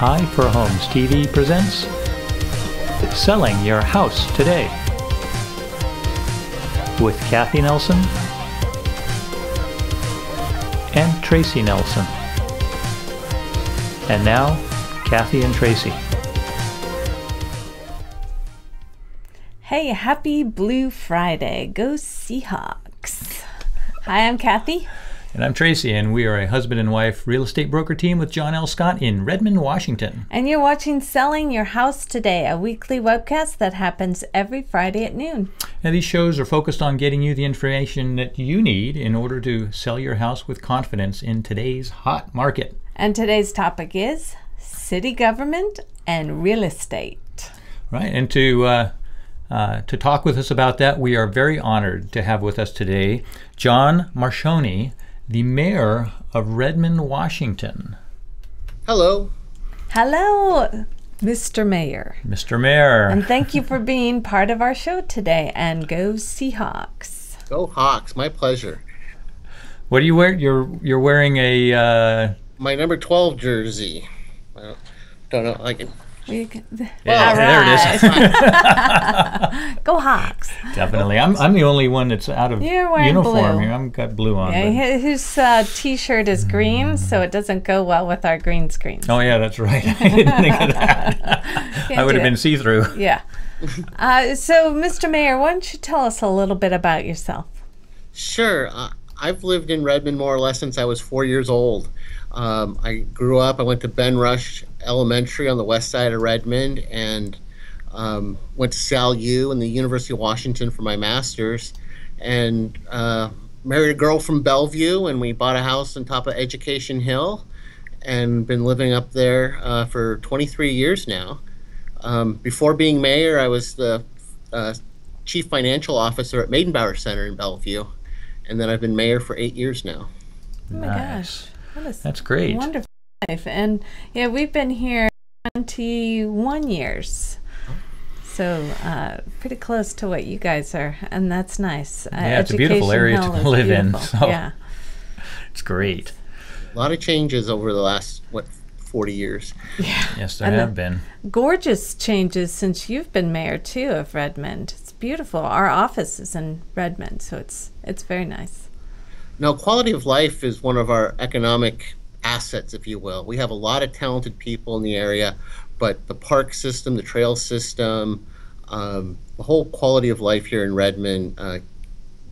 I for Homes TV presents Selling Your House Today with Kathy Nelson and Tracy Nelson. And now, Kathy and Tracy. Hey, happy Blue Friday. Go Seahawks. Hi, I'm Kathy. And I'm Tracy, and we are a husband and wife real estate broker team with John L. Scott in Redmond, Washington. And you're watching Selling Your House Today, a weekly webcast that happens every Friday at noon. Now, these shows are focused on getting you the information that you need in order to sell your house with confidence in today's hot market. And today's topic is city government and real estate. Right, and to talk with us about that, we are very honored to have with us today John Marchione, the mayor of Redmond, Washington. Hello. Hello, Mr. Mayor. Mr. Mayor. And thank you for being part of our show today. And go Seahawks. Go Hawks. My pleasure. What do you wear? You're wearing a... My number 12 jersey. I don't know. I can... Yeah, All there it is. Go Hawks. Definitely. I'm the only one that's out of You're wearing uniform blue. here. I've got blue on. Yeah, his t-shirt is green, so it doesn't go well with our green screen. Oh, yeah, that's right. I didn't think of that. I would have been see-through. Yeah. So, Mr. Mayor, why don't you tell us a little bit about yourself? Sure. I've lived in Redmond more or less since I was 4 years old. I grew up, I went to Ben Rush Elementary on the west side of Redmond, and went to Sal U and the University of Washington for my master's, and married a girl from Bellevue, and we bought a house on top of Education Hill and been living up there for 23 years now. Before being mayor, I was the chief financial officer at Maidenbauer Center in Bellevue, and then I've been mayor for 8 years now. Oh my gosh. That's great. Wonderful life. And yeah, we've been here 21 years. So pretty close to what you guys are, and that's nice. Yeah, it's a beautiful area to live in. So yeah. It's great. A lot of changes over the last, 40 years. Yeah. Yes, there have been. Gorgeous changes since you've been mayor, too, of Redmond. It's beautiful. Our office is in Redmond, so it's very nice. Now, quality of life is one of our economic assets, if you will. We have a lot of talented people in the area, but the park system, the trail system, the whole quality of life here in Redmond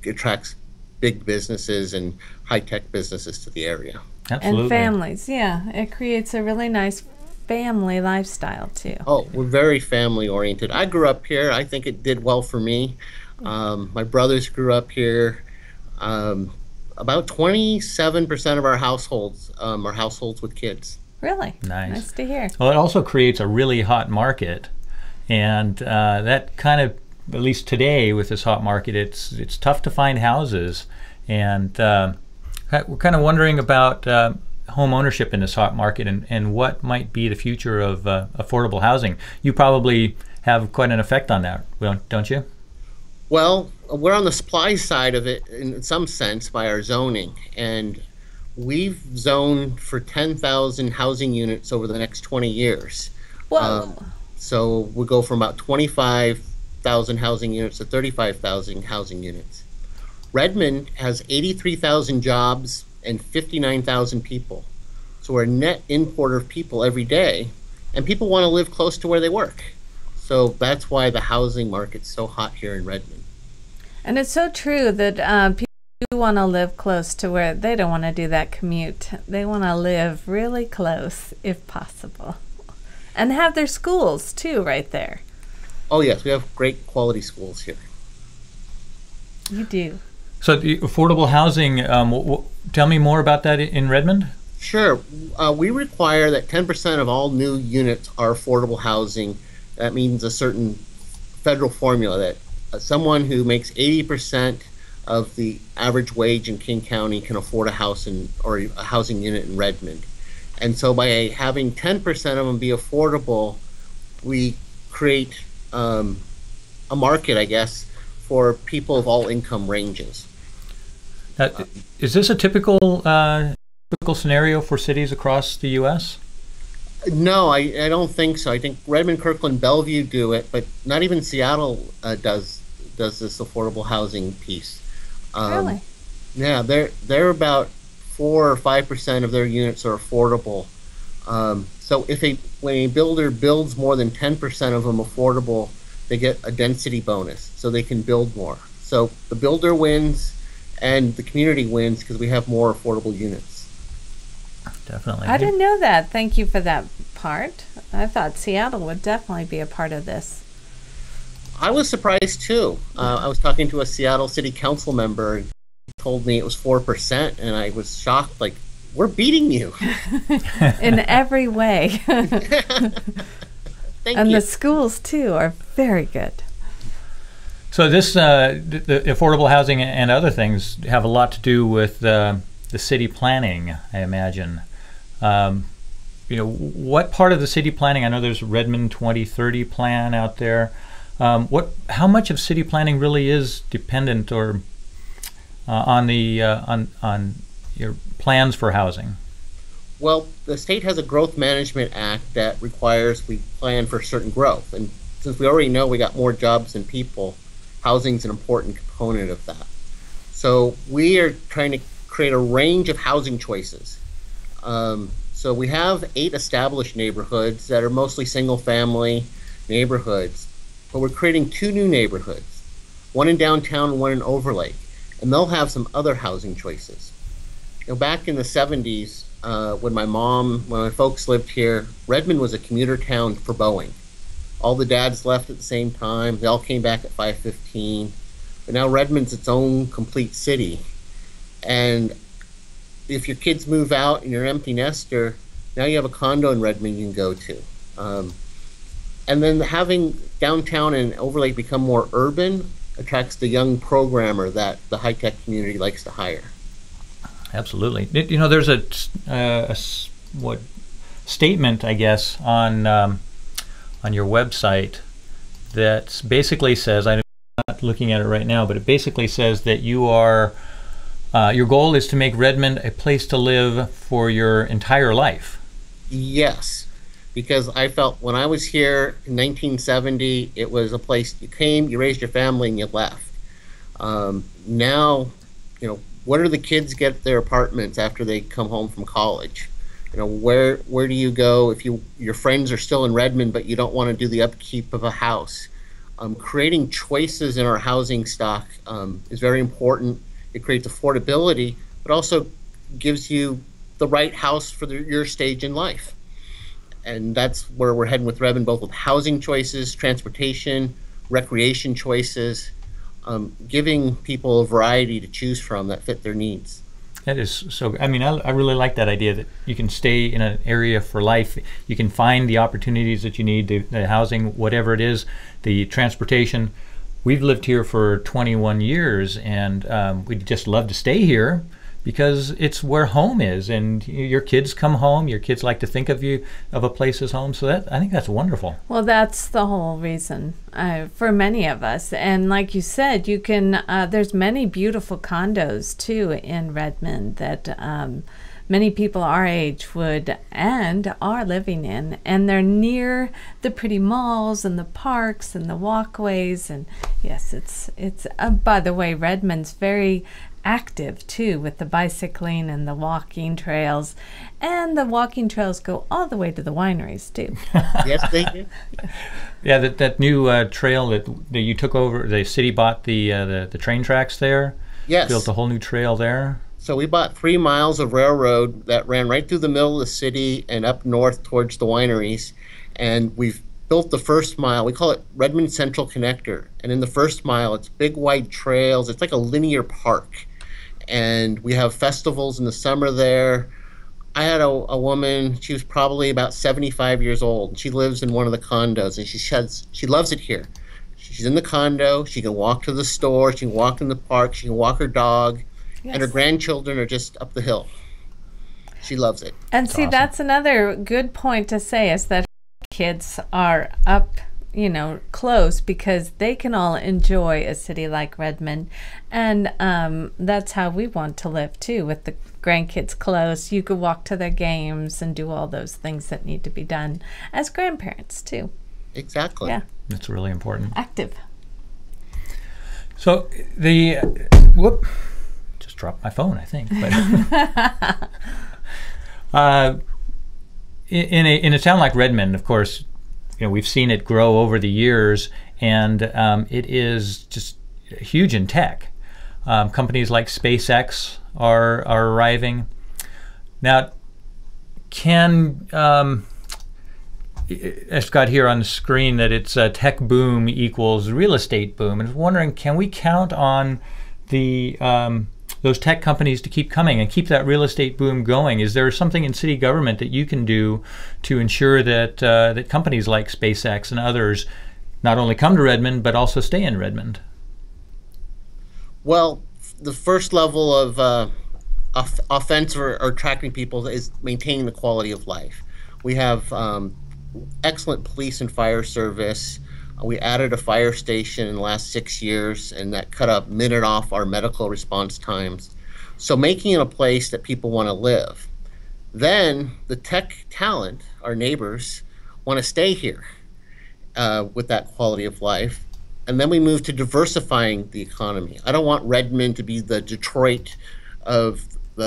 attracts big businesses and high-tech businesses to the area. Absolutely. And families, yeah. It creates a really nice family lifestyle, too. Oh, we're very family-oriented. I grew up here. I think it did well for me. My brothers grew up here. About 27% of our households are households with kids. Really? Nice to hear. Well, it also creates a really hot market, and that kind of, at least today with this hot market, it's tough to find houses, and we're kind of wondering about home ownership in this hot market and what might be the future of affordable housing. You probably have quite an effect on that, don't you? Well, we're on the supply side of it in some sense by our zoning, and we've zoned for 10,000 housing units over the next 20 years. Whoa. So we go from about 25,000 housing units to 35,000 housing units. Redmond has 83,000 jobs and 59,000 people. So we're a net importer of people every day, and people want to live close to where they work. So that's why the housing market's so hot here in Redmond. And it's so true that people do want to live close to where they don't want to do that commute. They want to live really close if possible. And have their schools too right there. Oh yes, we have great quality schools here. You do. So the affordable housing, tell me more about that in Redmond. Sure. We require that 10% of all new units are affordable housing. That means a certain federal formula that someone who makes 80% of the average wage in King County can afford a house or a housing unit in Redmond. And so by having 10% of them be affordable, we create a market, I guess, for people of all income ranges. Is this a typical scenario for cities across the U.S.? No, I don't think so. I think Redmond, Kirkland, Bellevue do it, but not even Seattle does this affordable housing piece. Um, Really? yeah, they're about 4 or 5% of their units are affordable. So if a when a builder builds more than 10% of them affordable, they get a density bonus, so they can build more. So the builder wins, and the community wins because we have more affordable units. Definitely. I didn't know that. Thank you for that part. I thought Seattle would definitely be a part of this. I was surprised too. I was talking to a Seattle City Council member, and he told me it was 4%, and I was shocked. Like, we're beating you. In every way. Thank And you. the schools, too, are very good. So this, the affordable housing and other things have a lot to do with the city planning, I imagine. What part of the city planning? I know there's Redmond 2030 plan out there. How much of city planning really is dependent or on your plans for housing? Well, the state has a growth management act that requires we plan for certain growth. And since we already know we got more jobs than people, housing's an important component of that. So we are trying to create a range of housing choices. So we have 8 established neighborhoods that are mostly single family neighborhoods, but we're creating 2 new neighborhoods, one in downtown and one in Overlake, and they'll have some other housing choices. Back in the 70s, when my folks lived here, Redmond was a commuter town for Boeing. All the dads left at the same time. They all came back at 5:15. But now Redmond's its own complete city. And if your kids move out and you're an empty nester, now you have a condo in Redmond you can go to. And then having downtown and Overlake become more urban attracts the young programmer that the high-tech community likes to hire. Absolutely. There's a statement, I guess, on your website that basically says, I'm not looking at it right now, but it basically says that your goal is to make Redmond a place to live for your entire life. Yes, because I felt when I was here in 1970, it was a place you came, you raised your family, and you left. Now, where do the kids get their apartments after they come home from college? Where do you go if your friends are still in Redmond, but you don't want to do the upkeep of a house? Creating choices in our housing stock is very important. It creates affordability, but also gives you the right house for your stage in life. And that's where we're heading with Redmond, both with housing choices, transportation, recreation choices, giving people a variety to choose from that fit their needs. That is so. I mean, I really like that idea that you can stay in an area for life. You can find the opportunities that you need, the housing, whatever it is, the transportation. We've lived here for 21 years, and we'd just love to stay here because it's where home is. And your kids come home. Your kids like to think of you of a place as home. So I think that's wonderful. Well, that's the whole reason for many of us. And like you said, you can. There's many beautiful condos too in Redmond that many people our age would and are living in, and they're near the pretty malls and the parks and the walkways. And yes, it's by the way, Redmond's very active too with the bicycling and the walking trails, and the walking trails go all the way to the wineries too. Yes, they do. Yeah, that new trail that you took over, the city bought the train tracks there. Yes. Built a whole new trail there. So we bought 3 miles of railroad that ran right through the middle of the city and up north towards the wineries. And we've built the first mile. We call it Redmond Central Connector. And in the first mile, it's big wide trails. It's like a linear park. And we have festivals in the summer there. I had a woman, she was probably about 75 years old. She lives in one of the condos, and she loves it here. She's in the condo. She can walk to the store. She can walk in the park. She can walk her dog. Yes. And her grandchildren are just up the hill. She loves it. And see, awesome. That's another good point to say, is that kids are up, close, because they can all enjoy a city like Redmond. And that's how we want to live too, with the grandkids close, you could walk to their games and do all those things that need to be done as grandparents too. Exactly. Yeah. That's really important. Active. So just dropped my phone, I think. But in a town like Redmond, of course, we've seen it grow over the years, and it is just huge in tech. Companies like SpaceX are arriving. Now, I've got here on the screen that it's a tech boom equals real estate boom. And I was wondering, can we count on those tech companies to keep coming and keep that real estate boom going? Is there something in city government that you can do to ensure that that companies like SpaceX and others not only come to Redmond, but also stay in Redmond? Well, the first level of offense or attracting people is maintaining the quality of life. We have excellent police and fire service. We added a fire station in the last 6 years, and that cut a minute off our medical response times. So making it a place that people want to live. Then the tech talent, our neighbors, want to stay here with that quality of life. And then we move to diversifying the economy. I don't want Redmond to be the Detroit of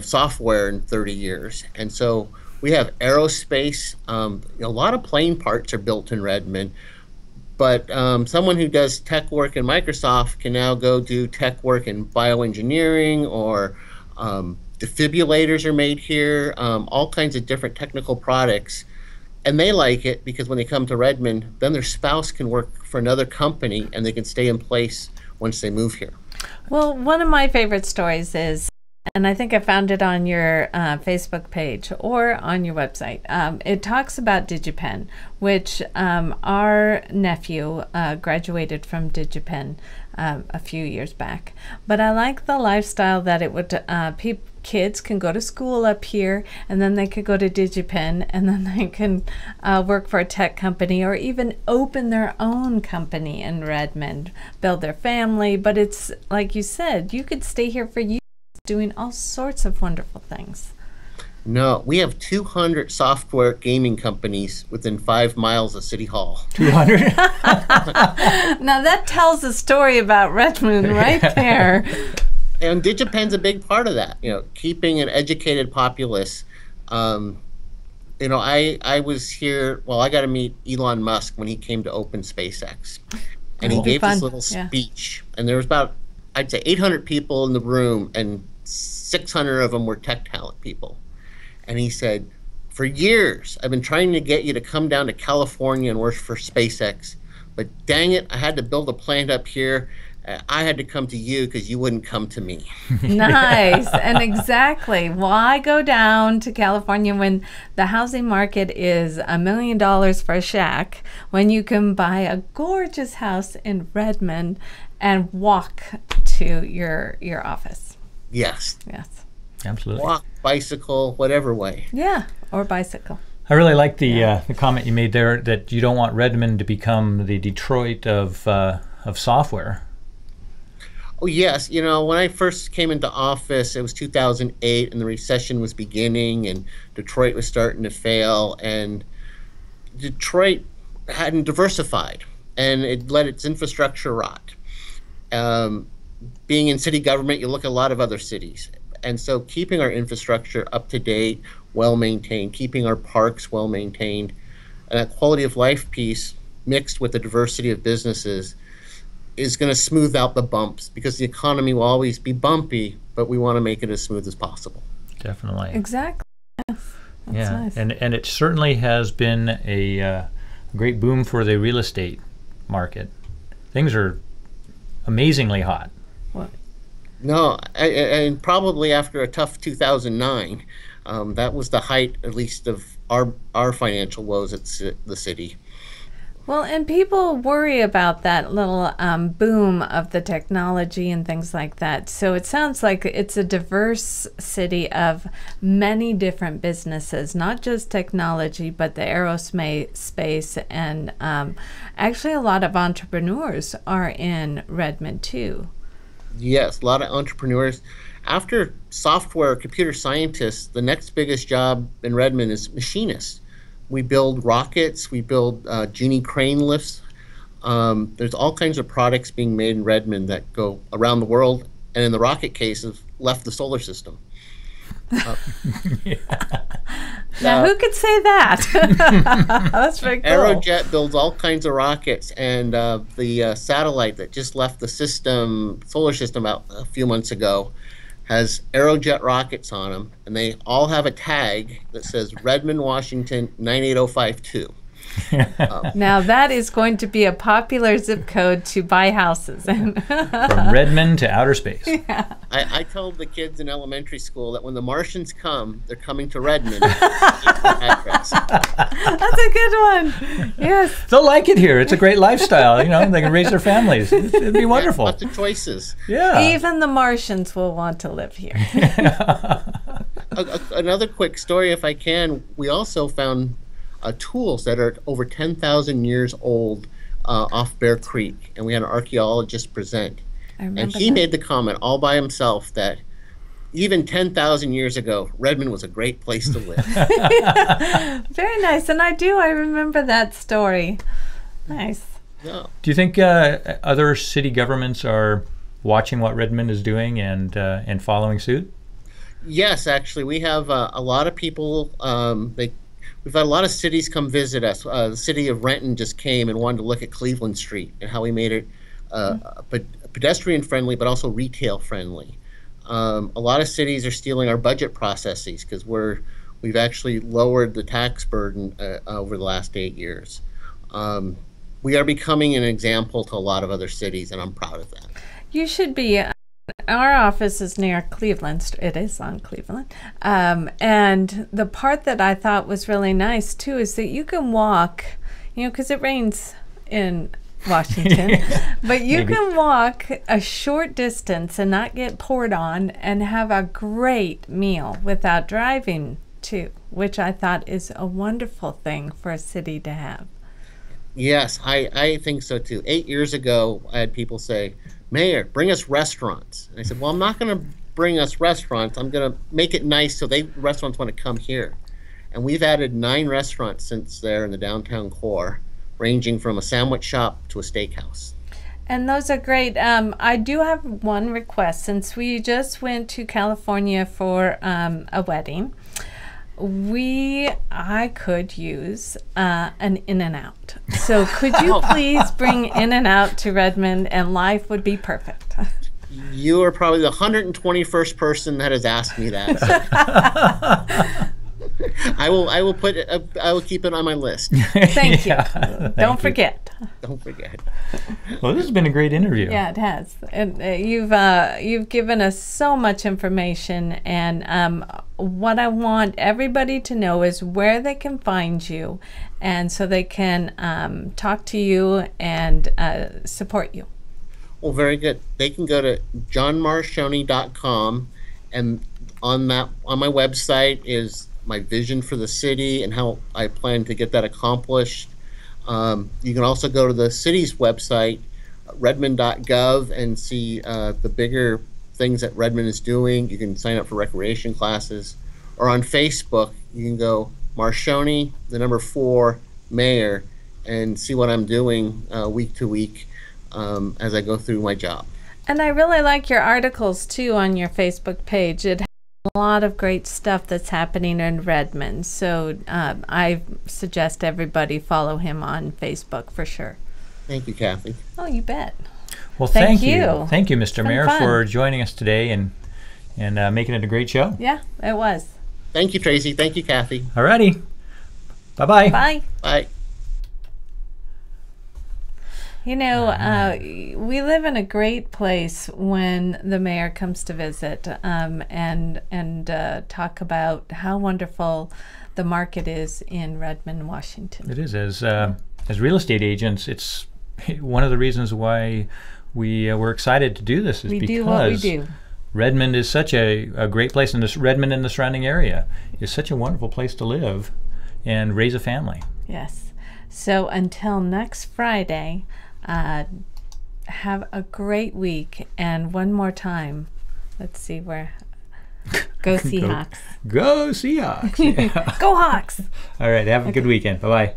software in 30 years. And so we have aerospace. A lot of plane parts are built in Redmond. But someone who does tech work in Microsoft can now go do tech work in bioengineering, or defibrillators are made here, all kinds of different technical products. And they like it because when they come to Redmond, then their spouse can work for another company and they can stay in place once they move here. Well, one of my favorite stories is, and I think I found it on your Facebook page or on your website. It talks about DigiPen, which our nephew graduated from DigiPen a few years back. But I like the lifestyle that it would, kids can go to school up here, and then they could go to DigiPen, and then they can work for a tech company, or even open their own company in Redmond, build their family. But it's like you said, you could stay here for years doing all sorts of wonderful things. No, we have 200 software gaming companies within 5 miles of City Hall. 200? Now that tells a story about Redmond right there. And DigiPen's a big part of that, keeping an educated populace. I was here, I got to meet Elon Musk when he came to open SpaceX. And he gave this little speech. And there was about, I'd say, 800 people in the room, and 600 of them were tech talent people. And he said, for years, I've been trying to get you to come down to California and work for SpaceX. But dang it, I had to build a plant up here. I had to come to you because you wouldn't come to me. Nice. And exactly. Why go down to California when the housing market is $1 million for a shack, when you can buy a gorgeous house in Redmond and walk to your office? Yes. Yes. Absolutely. Walk, bicycle, whatever way. Yeah, or bicycle. I really like the comment you made there, that you don't want Redmond to become the Detroit of software. Oh, yes. When I first came into office, it was 2008, and the recession was beginning, and Detroit was starting to fail, and Detroit hadn't diversified, and it let its infrastructure rot. Being in city government, you look at a lot of other cities. And so keeping our infrastructure up to date, well-maintained, keeping our parks well-maintained, and that quality of life piece mixed with the diversity of businesses is going to smooth out the bumps, because the economy will always be bumpy, but we want to make it as smooth as possible. Definitely. Exactly. Yes. That's nice. And it certainly has been a great boom for the real estate market. Things are amazingly hot. What? No, and probably after a tough 2009, that was the height, at least, of our financial woes at the city. Well, and people worry about that little boom of the technology and things like that. So it sounds like it's a diverse city of many different businesses, not just technology, but the aerospace, and actually a lot of entrepreneurs are in Redmond too. Yes, a lot of entrepreneurs. After software computer scientists, the next biggest job in Redmond is machinist. We build rockets, we build genie crane lifts. There's all kinds of products being made in Redmond that go around the world, and in the rocket case, have left the solar system. Now, who could say that? That's very cool. Aerojet builds all kinds of rockets, and the satellite that just left the solar system out a few months ago has Aerojet rockets on them, and they all have a tag that says Redmond, Washington 98052. Now that is going to be a popular zip code to buy houses in. From Redmond to outer space. Yeah. I told the kids in elementary school that when the Martians come, they're coming to Redmond. That's a good one. Yes. They'll like it here. It's a great lifestyle. You know, they can raise their families. It'd be wonderful. Lots of choices. Yeah. Even the Martians will want to live here. Another quick story, if I can. We also found tools that are over 10,000 years old off Bear Creek, and we had an archaeologist present. And he made the comment all by himself that even 10,000 years ago, Redmond was a great place to live. Very nice, and I remember that story. Nice. Yeah. Do you think other city governments are watching what Redmond is doing and following suit? Yes, actually, we have a lot of people. We've had a lot of cities come visit us. The city of Renton just came and wanted to look at Cleveland Street and how we made it pedestrian friendly, but also retail friendly. A lot of cities are stealing our budget processes because we've actually lowered the tax burden over the last 8 years. We are becoming an example to a lot of other cities, and I'm proud of that. You should be. Our office is near Cleveland. It is on Cleveland. And the part that I thought was really nice, too, is that you can walk, because it rains in Washington, but you can walk a short distance and not get poured on and have a great meal without driving, too, which I thought is a wonderful thing for a city to have. Yes, I think so, too. 8 years ago, I had people say, Mayor, bring us restaurants. And I said, well, I'm not going to bring us restaurants. I'm going to make it nice so restaurants want to come here. And we've added 9 restaurants since there in the downtown core, ranging from a sandwich shop to a steakhouse. And those are great. I do have one request. Since we just went to California for a wedding, I could use an In-N-Out. So could you please bring In-N-Out to Redmond, and life would be perfect. You are probably the 121st person that has asked me that. So. I will keep it on my list. Thank you. Don't forget. Don't forget. Well, this has been a great interview. Yeah, it has. And you've given us so much information, and what I want everybody to know is where they can find you, and so they can talk to you and support you. Well, very good. They can go to johnmarchione.com, and on my website is my vision for the city and how I plan to get that accomplished. You can also go to the city's website, redmond.gov, and see the bigger things that Redmond is doing. You can sign up for recreation classes. Or on Facebook, you can go Marchione, the number 4, Mayor, and see what I'm doing week to week as I go through my job. And I really like your articles, too, on your Facebook page. It a lot of great stuff that's happening in Redmond, so I suggest everybody follow him on Facebook for sure. Thank you, Kathy. Oh, you bet. Well, thank you. Thank you, Mr. Mayor, for joining us today and making it a great show. Yeah, it was. Thank you, Tracy. Thank you, Kathy. All righty. Bye-bye. Bye. Bye. You know, we live in a great place when the mayor comes to visit and talk about how wonderful the market is in Redmond, Washington. It is. As real estate agents, it's one of the reasons why we were excited to do this is we because do what we do. Redmond is such a great place, and Redmond and the surrounding area is such a wonderful place to live and raise a family. Yes. So until next Friday, have a great week, and one more time, let's see where. Go Seahawks. Go Seahawks. Yeah. Go Hawks. All right. Have a good weekend. Bye-bye.